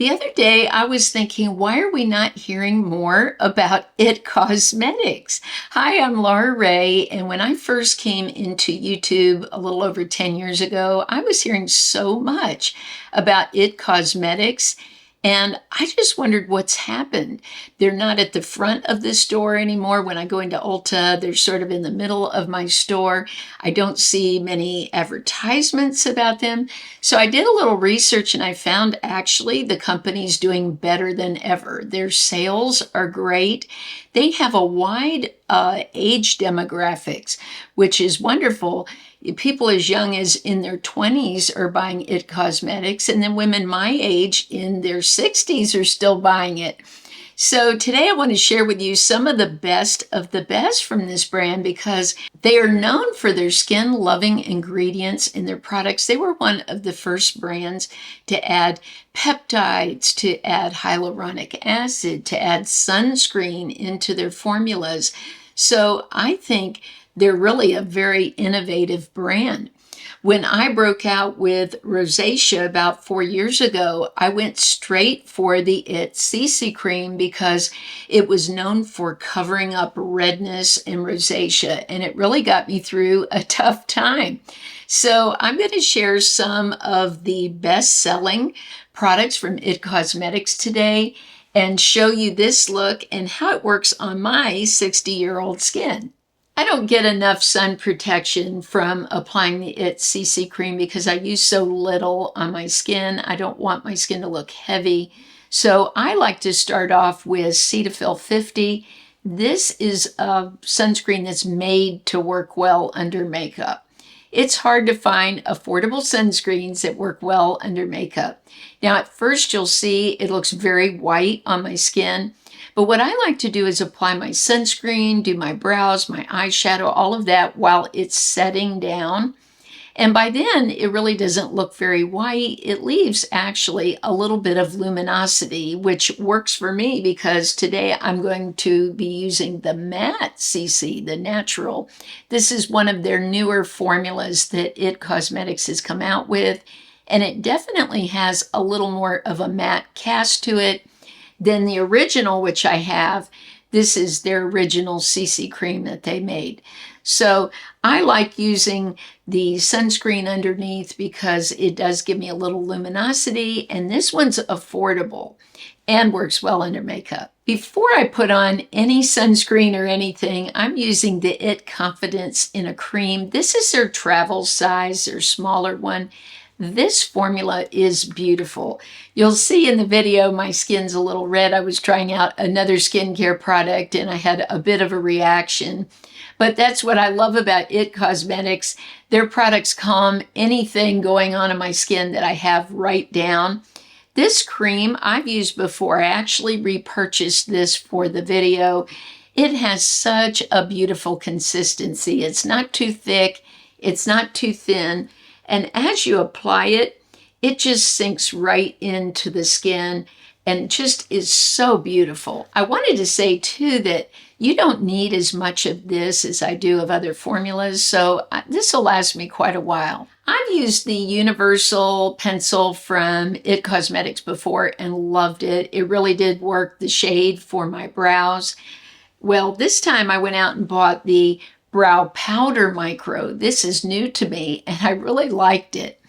The other day, I was thinking, why are we not hearing more about IT Cosmetics? Hi, I'm Laura Ray, and when I first came into YouTube a little over 10 years ago, I was hearing so much about IT Cosmetics, and I just wondered what's happened. They're not at the front of the store anymore. When I go into Ulta, they're sort of in the middle of my store. I don't see many advertisements about them. So I did a little research and I found actually the company's doing better than ever. Their sales are great. They have a wide age demographics, which is wonderful. People as young as in their 20s are buying IT Cosmetics, and then women my age in their 60s are still buying it. So today I want to share with you some of the best from this brand because they are known for their skin-loving ingredients in their products. They were one of the first brands to add peptides, to add hyaluronic acid, to add sunscreen into their formulas. So I think they're really a very innovative brand. When I broke out with rosacea about 4 years ago, I went straight for the IT CC cream because it was known for covering up redness and rosacea, and it really got me through a tough time. So I'm going to share some of the best-selling products from IT Cosmetics today and show you this look and how it works on my 60-year-old skin. I don't get enough sun protection from applying the IT CC cream because I use so little on my skin. I don't want my skin to look heavy. So I like to start off with Cetaphil 50. This is a sunscreen that's made to work well under makeup. It's hard to find affordable sunscreens that work well under makeup. Now at first you'll see it looks very white on my skin. But what I like to do is apply my sunscreen, do my brows, my eyeshadow, all of that while it's setting down. And by then, it really doesn't look very white. It leaves actually a little bit of luminosity, which works for me because today I'm going to be using the matte CC, the natural. This is one of their newer formulas that IT Cosmetics has come out with. And it definitely has a little more of a matte cast to it than the original, which I have. This is their original CC cream that they made. So I like using the sunscreen underneath because it does give me a little luminosity, and this one's affordable and works well under makeup. Before I put on any sunscreen or anything, I'm using the IT Confidence in a cream. This is their travel size, their smaller one. This formula is beautiful. You'll see in the video my skin's a little red. I was trying out another skincare product and I had a bit of a reaction. But that's what I love about IT Cosmetics. Their products calm anything going on in my skin that I have right down. This cream I've used before. I actually repurchased this for the video. It has such a beautiful consistency. It's not too thick. It's not too thin. And as you apply it, it just sinks right into the skin and just is so beautiful. I wanted to say too that you don't need as much of this as I do of other formulas, so this will last me quite a while. I've used the Universal Pencil from IT Cosmetics before and loved it. It really did work, the shade for my brows. Well, this time I went out and bought the Brow Powder Micro. This is new to me and I really liked it.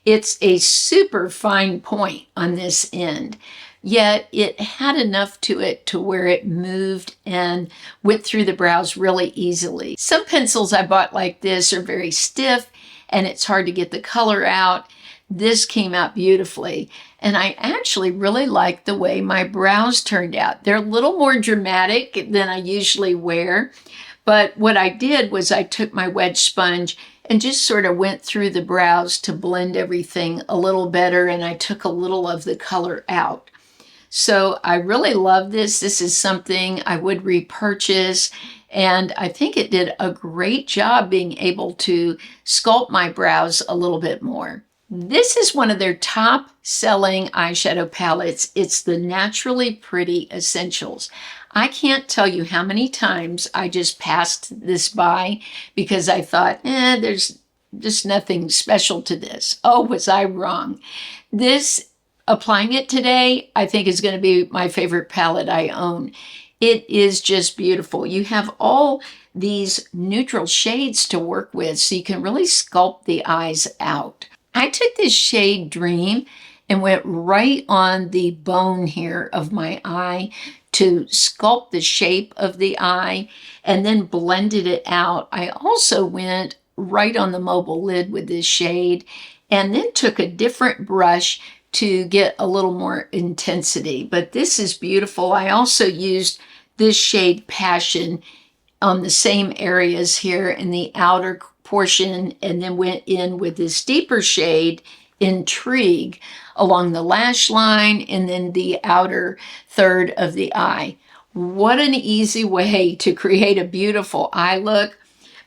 It's a super fine point on this end, yet it had enough to it to where it moved and went through the brows really easily. Some pencils I bought like this are very stiff and it's hard to get the color out. This came out beautifully and I actually really like the way my brows turned out. They're a little more dramatic than I usually wear. But what I did was I took my wedge sponge and just sort of went through the brows to blend everything a little better, and I took a little of the color out. So I really love this. This is something I would repurchase, and I think it did a great job being able to sculpt my brows a little bit more. This is one of their top selling eyeshadow palettes. It's the Naturally Pretty Essentials. I can't tell you how many times I just passed this by because I thought, there's just nothing special to this. Oh, was I wrong? This Applying it today, I think is going to be my favorite palette I own. It is just beautiful. You have all these neutral shades to work with, so you can really sculpt the eyes out. I took this shade Dream and went right on the bone here of my eye to sculpt the shape of the eye and then blended it out. I also went right on the mobile lid with this shade and then took a different brush to get a little more intensity. But this is beautiful. I also used this shade Passion on the same areas here in the outer portion and then went in with this deeper shade Intrigue along the lash line and then the outer third of the eye. What an easy way to create a beautiful eye look.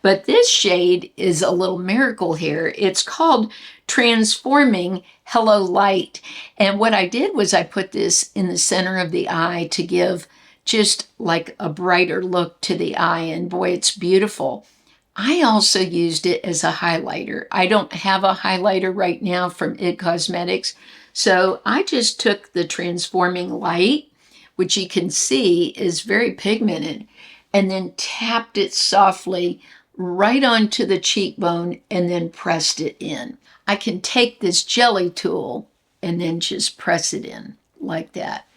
But this shade is a little miracle here. It's called Transforming Hello Light. And what I did was I put this in the center of the eye to give just like a brighter look to the eye. And boy, it's beautiful. I also used it as a highlighter. I don't have a highlighter right now from IT Cosmetics. So I just took the Transforming Light, which you can see is very pigmented, and then tapped it softly right onto the cheekbone and then pressed it in. I can take this jelly tool and then just press it in like that.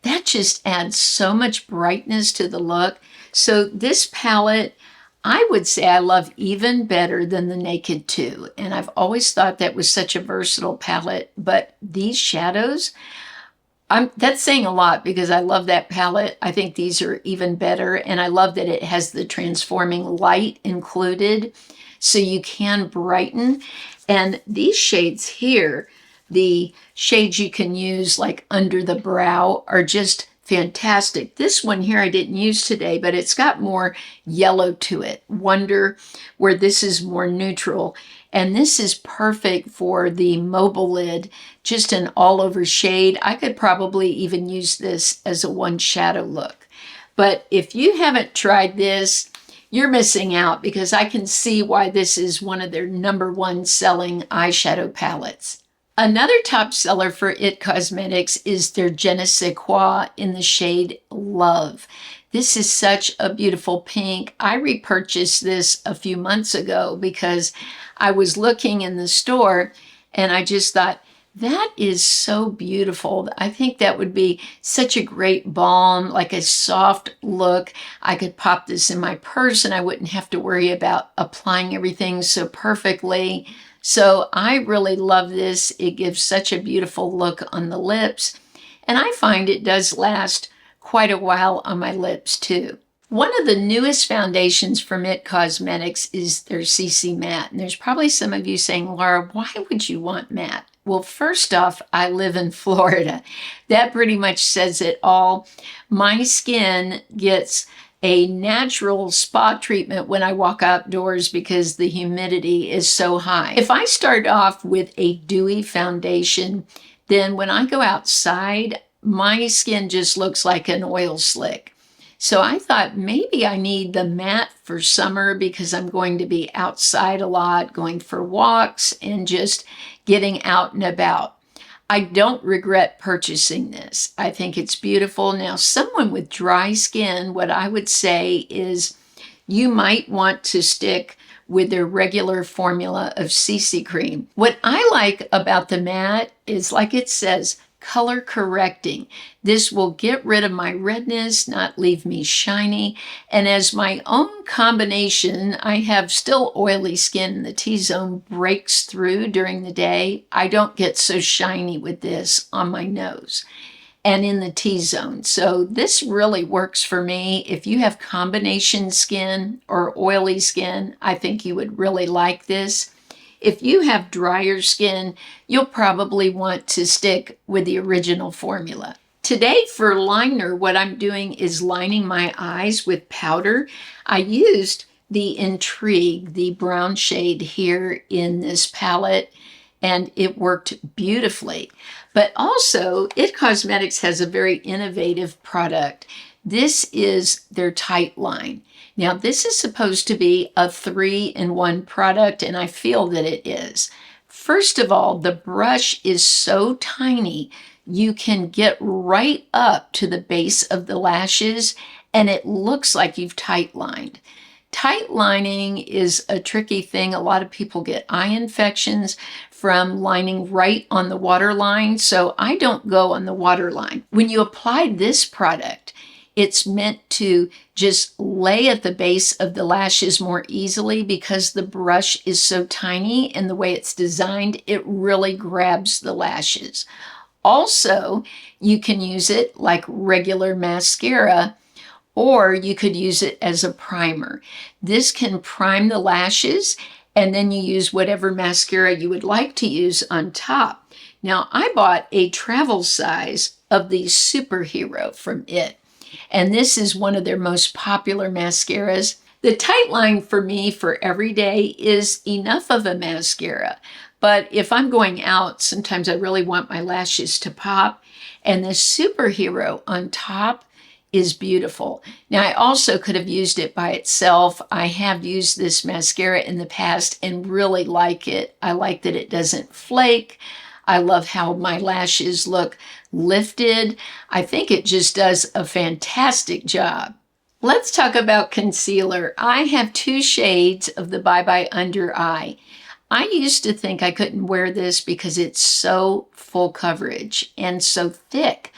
That just adds so much brightness to the look. So this palette, I would say I love even better than the Naked 2. And I've always thought that was such a versatile palette. But these shadows, that's saying a lot because I love that palette. I think these are even better. And I love that it has the Transforming Light included so you can brighten. And these shades here, the shades you can use like under the brow, are just fantastic. This one here I didn't use today, but it's got more yellow to it. Wonder, where this is more neutral. And this is perfect for the mobile lid, just an all over shade. I could probably even use this as a one shadow look. But if you haven't tried this, you're missing out because I can see why this is one of their #1 selling eyeshadow palettes. Another top seller for IT Cosmetics is their Je ne sais quoi in the shade Love. This is such a beautiful pink. I repurchased this a few months ago because I was looking in the store and I just thought, that is so beautiful. I think that would be such a great balm, like a soft look. I could pop this in my purse and I wouldn't have to worry about applying everything so perfectly. So I really love this. It gives such a beautiful look on the lips. And I find it does last quite a while on my lips too. One of the newest foundations from IT Cosmetics is their CC Matte. And there's probably some of you saying, Laura, why would you want matte? Well, first off, I live in Florida. That pretty much says it all. My skin gets a natural spa treatment when I walk outdoors because the humidity is so high. If I start off with a dewy foundation, then when I go outside, my skin just looks like an oil slick. So I thought maybe I need the matte for summer because I'm going to be outside a lot, going for walks and just getting out and about. I don't regret purchasing this. I think it's beautiful. Now, someone with dry skin, what I would say is you might want to stick with their regular formula of CC cream. What I like about the matte is, like it says, color correcting. This will get rid of my redness, not leave me shiny. And as my own combination, I have still oily skin. The T-zone breaks through during the day. I don't get so shiny with this on my nose and in the T-zone. So this really works for me. If you have combination skin or oily skin, I think you would really like this. If you have drier skin, you'll probably want to stick with the original formula. Today for liner, what I'm doing is lining my eyes with powder. I used the Intrigue, the brown shade here in this palette, and it worked beautifully. But also, IT Cosmetics has a very innovative product. This is their Tight line. Now, this is supposed to be a 3-in-1 product, and I feel that it is. First of all, the brush is so tiny, you can get right up to the base of the lashes and it looks like you've tight lined. Tight lining is a tricky thing. A lot of people get eye infections from lining right on the waterline, so I don't go on the waterline. When you apply this product, it's meant to just lay at the base of the lashes more easily because the brush is so tiny and the way it's designed, it really grabs the lashes. Also, you can use it like regular mascara, or you could use it as a primer. This can prime the lashes, and then you use whatever mascara you would like to use on top. Now, I bought a travel size of the Superhero from IT, and this is one of their most popular mascaras. The tight line for me for every day is enough of a mascara, but if I'm going out, sometimes I really want my lashes to pop, and the Superhero on top is beautiful. Now, I also could have used it by itself. I have used this mascara in the past and really like it. I like that it doesn't flake. I love how my lashes look lifted. I think it just does a fantastic job. Let's talk about concealer. I have 2 shades of the Bye Bye Under Eye. I used to think I couldn't wear this because it's so full coverage and so thick.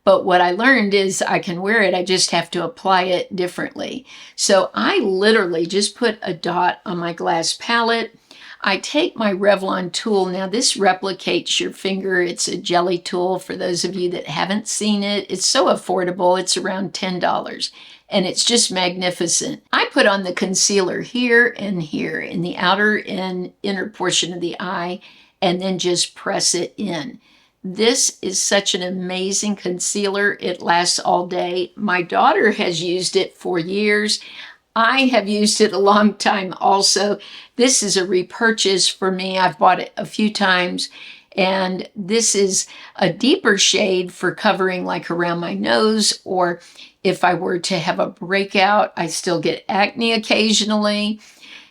But what I learned is I can wear it, I just have to apply it differently. So I literally just put a dot on my glass palette. I take my Revlon tool. Now this replicates your finger. It's a jelly tool for those of you that haven't seen it. It's so affordable. It's around $10 and it's just magnificent. I put on the concealer here and here in the outer and inner portion of the eye and then just press it in. This is such an amazing concealer. It lasts all day. My daughter has used it for years. I have used it a long time also. This is a repurchase for me. I've bought it a few times, and this is a deeper shade for covering like around my nose, or if I were to have a breakout. I still get acne occasionally.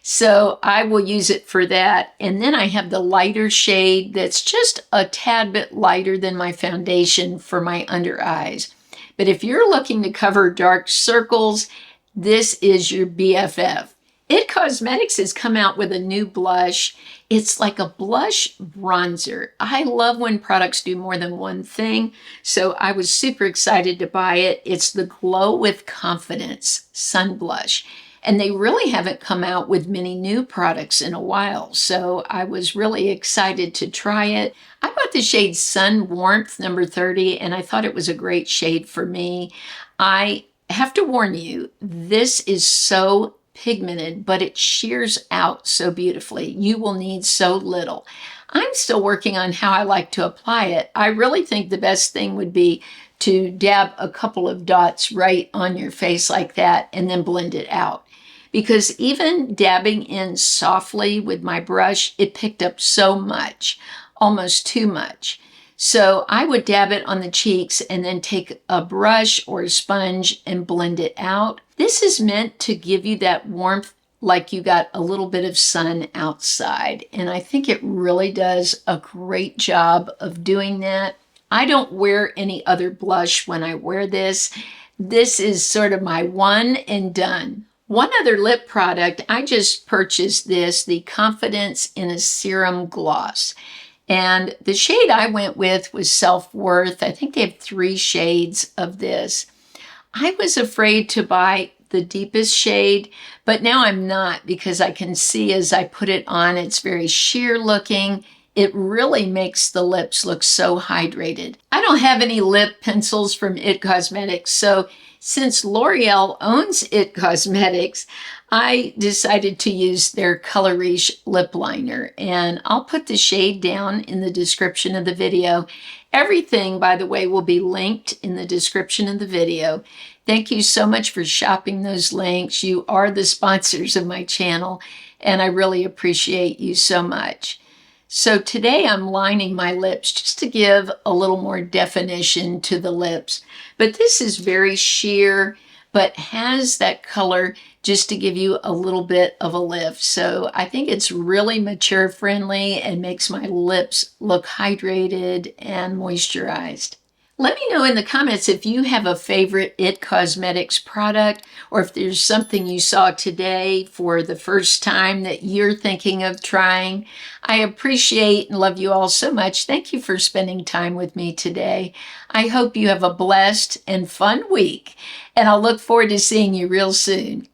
So I will use it for that. And then I have the lighter shade that's just a tad bit lighter than my foundation for my under eyes. But if you're looking to cover dark circles, this is your BFF. IT Cosmetics has come out with a new blush. It's like a blush bronzer. I love when products do more than one thing, so I was super excited to buy it. It's the Glow with Confidence Sun Blush. And they really haven't come out with many new products in a while, so I was really excited to try it. I bought the shade Sun Warmth number 30, and I thought it was a great shade for me. I have to warn you, this is so pigmented, but it shears out so beautifully. You will need so little. I'm still working on how I like to apply it. I really think the best thing would be to dab a couple of dots right on your face like that and then blend it out. Because even dabbing in softly with my brush, it picked up so much, almost too much. So I would dab it on the cheeks and then take a brush or a sponge and blend it out. This is meant to give you that warmth like you got a little bit of sun outside. And I think it really does a great job of doing that. I don't wear any other blush when I wear this. This is sort of my one and done. One other lip product, I just purchased this, the Confidence in a Serum Gloss. And the shade I went with was Self-Worth. I think they have 3 shades of this. I was afraid to buy the deepest shade, but now I'm not because I can see as I put it on, it's very sheer looking. It really makes the lips look so hydrated. I don't have any lip pencils from IT Cosmetics, so since L'Oreal owns IT Cosmetics, I decided to use their Color Riche lip liner, and I'll put the shade down in the description of the video. Everything, by the way, will be linked in the description of the video. Thank you so much for shopping those links. You are the sponsors of my channel, and I really appreciate you so much. So today I'm lining my lips just to give a little more definition to the lips. But this is very sheer. but has that color just to give you a little bit of a lift. So I think it's really mature friendly and makes my lips look hydrated and moisturized. Let me know in the comments if you have a favorite IT Cosmetics product, or if there's something you saw today for the first time that you're thinking of trying. I appreciate and love you all so much. Thank you for spending time with me today. I hope you have a blessed and fun week, and I'll look forward to seeing you real soon.